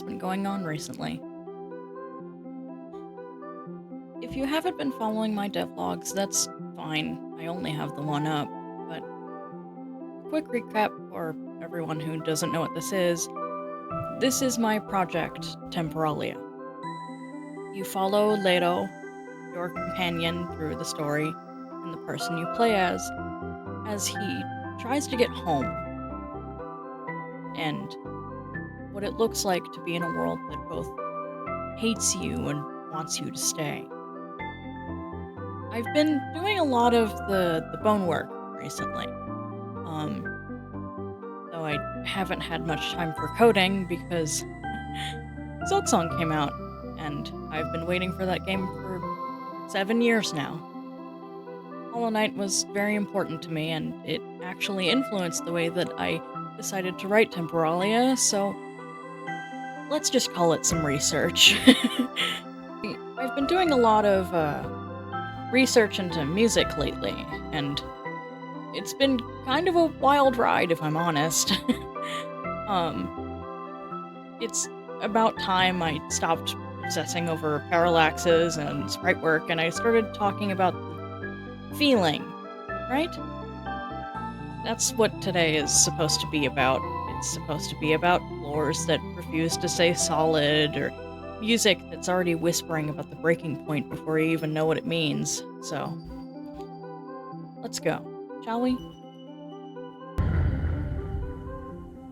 been going on recently. If you haven't been following my devlogs, that's fine. I only have the one up. But quick recap for everyone who doesn't know what this is. This is my project, Temporalia. You follow Leto, your companion, through the story, and the person you play as he tries to get home, and what it looks like to be in a world that both hates you and wants you to stay. I've been doing a lot of the bone work recently. Though I haven't had much time for coding because Silksong came out, and I've been waiting for that game for 7 years now. Hollow Knight was very important to me, and it actually influenced the way that I decided to write Temporalia, so let's just call it some research. I've been doing a lot of research into music lately, and it's been kind of a wild ride, if I'm honest. It's about time I stopped obsessing over parallaxes and sprite work, and I started talking about feeling, right? That's what today is supposed to be about. It's supposed to be about floors that refuse to stay solid, or music that's already whispering about the breaking point before you even know what it means. So, let's go, shall we?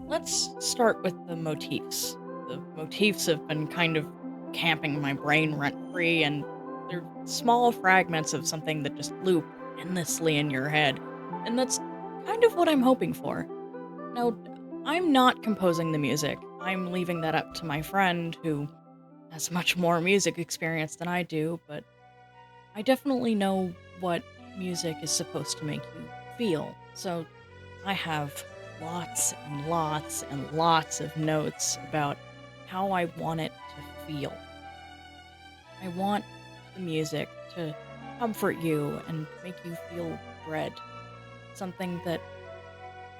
Let's start with the motifs. The motifs have been kind of camping my brain rent-free, and they're small fragments of something that just loop endlessly in your head. And that's kind of what I'm hoping for. Now, I'm not composing the music. I'm leaving that up to my friend, who has much more music experience than I do, but I definitely know what music is supposed to make you feel. So I have lots and lots and lots of notes about how I want it to feel. I want the music to comfort you and make you feel dread. Something that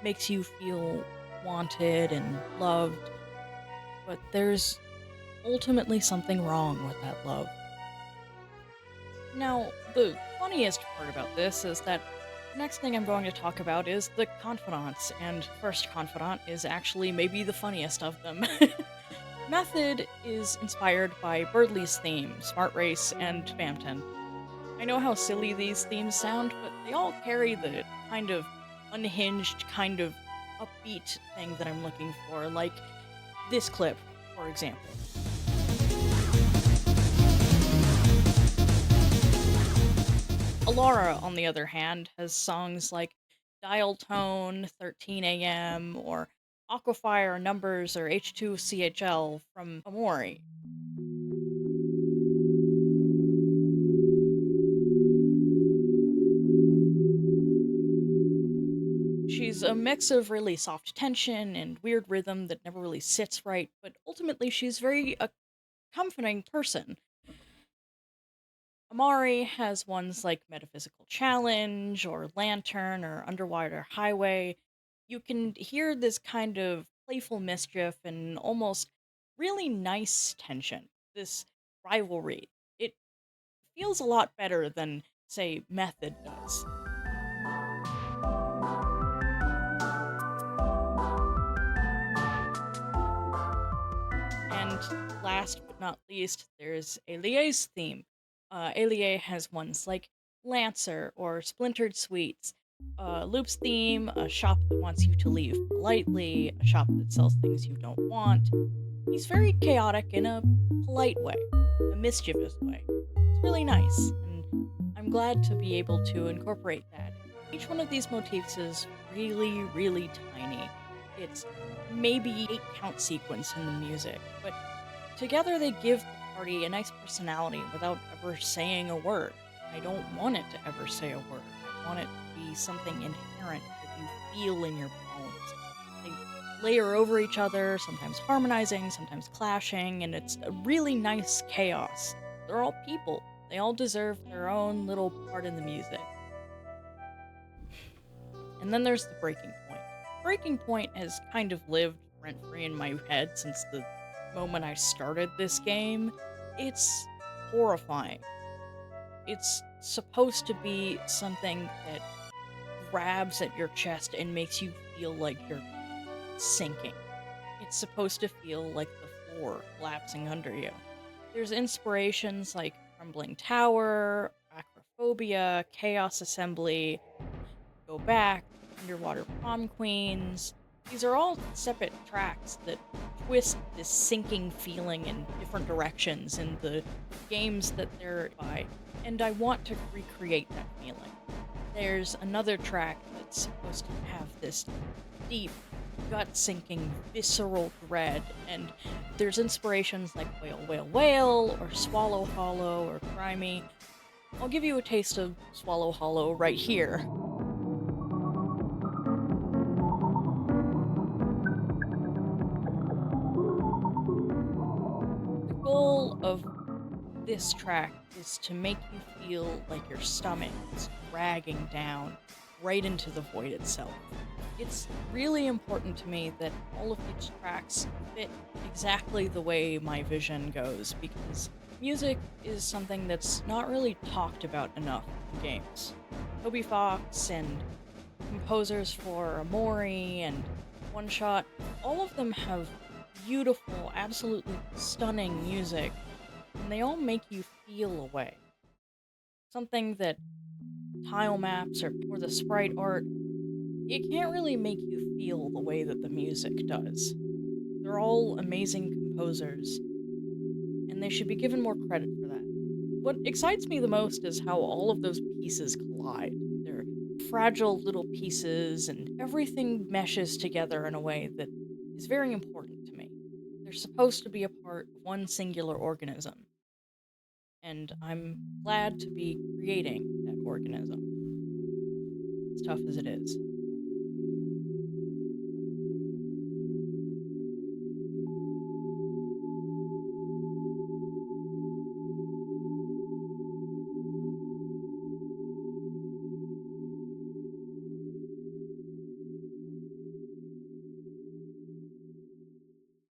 makes you feel wanted and loved, but there's ultimately something wrong with that love. Now, the funniest part about this is that the next thing I'm going to talk about is the confidants, and first confidant is actually maybe the funniest of them. Method is inspired by Birdley's theme, Smart Race, and Bampton. I know how silly these themes sound, but they all carry the kind of unhinged, kind of upbeat thing that I'm looking for, like this clip, for example. Alara, on the other hand, has songs like Dial Tone, 13 a.m., or Aquafire Numbers, or H2CHL from Amori. She's a mix of really soft tension and weird rhythm that never really sits right, but ultimately she's very a comforting person. Amari has ones like Metaphysical Challenge, or Lantern, or Underwater Highway. You can hear this kind of playful mischief and almost really nice tension, this rivalry. It feels a lot better than, say, Method does. And last but not least, there's Alier's theme. Alier has ones like Lancer or Splintered Sweets. Loop's theme, a shop that wants you to leave politely, a shop that sells things you don't want. He's very chaotic in a polite way, a mischievous way. It's really nice, and I'm glad to be able to incorporate that. Each one of these motifs is really, really tiny. It's maybe 8 count sequence in the music, but together they give the party a nice personality without ever saying a word. I don't want it to ever say a word. I want it to be something inherent that you feel in your bones. They layer over each other, sometimes harmonizing, sometimes clashing, and it's a really nice chaos. They're all people. They all deserve their own little part in the music. And then there's the breaking point. Breaking point has kind of lived rent free in my head since the moment I started this game, it's horrifying. It's supposed to be something that grabs at your chest and makes you feel like you're sinking. It's supposed to feel like the floor collapsing under you. There's inspirations like Crumbling Tower, Acrophobia, Chaos Assembly, Go Back, Underwater Prom Queens. These are all separate tracks that twist this sinking feeling in different directions in the games that they're by, and I want to recreate that feeling. There's another track that's supposed to have this deep, gut sinking, visceral dread, and there's inspirations like Whale, Whale, Whale, or Swallow Hollow, or Crimey. I'll give you a taste of Swallow Hollow right here. The goal of this track is to make you feel like your stomach is dragging down right into the void itself. It's really important to me that all of these tracks fit exactly the way my vision goes because music is something that's not really talked about enough in games. Toby Fox and composers for Amori and One Shot, all of them have beautiful, absolutely stunning music, and they all make you feel a way. Something that tile maps or the sprite art, it can't really make you feel the way that the music does. They're all amazing composers, and they should be given more credit for that. What excites me the most is how all of those pieces collide. They're fragile little pieces, and everything meshes together in a way that is very important to me. They're supposed to be a part of one singular organism, and I'm glad to be creating that organism, as tough as it is.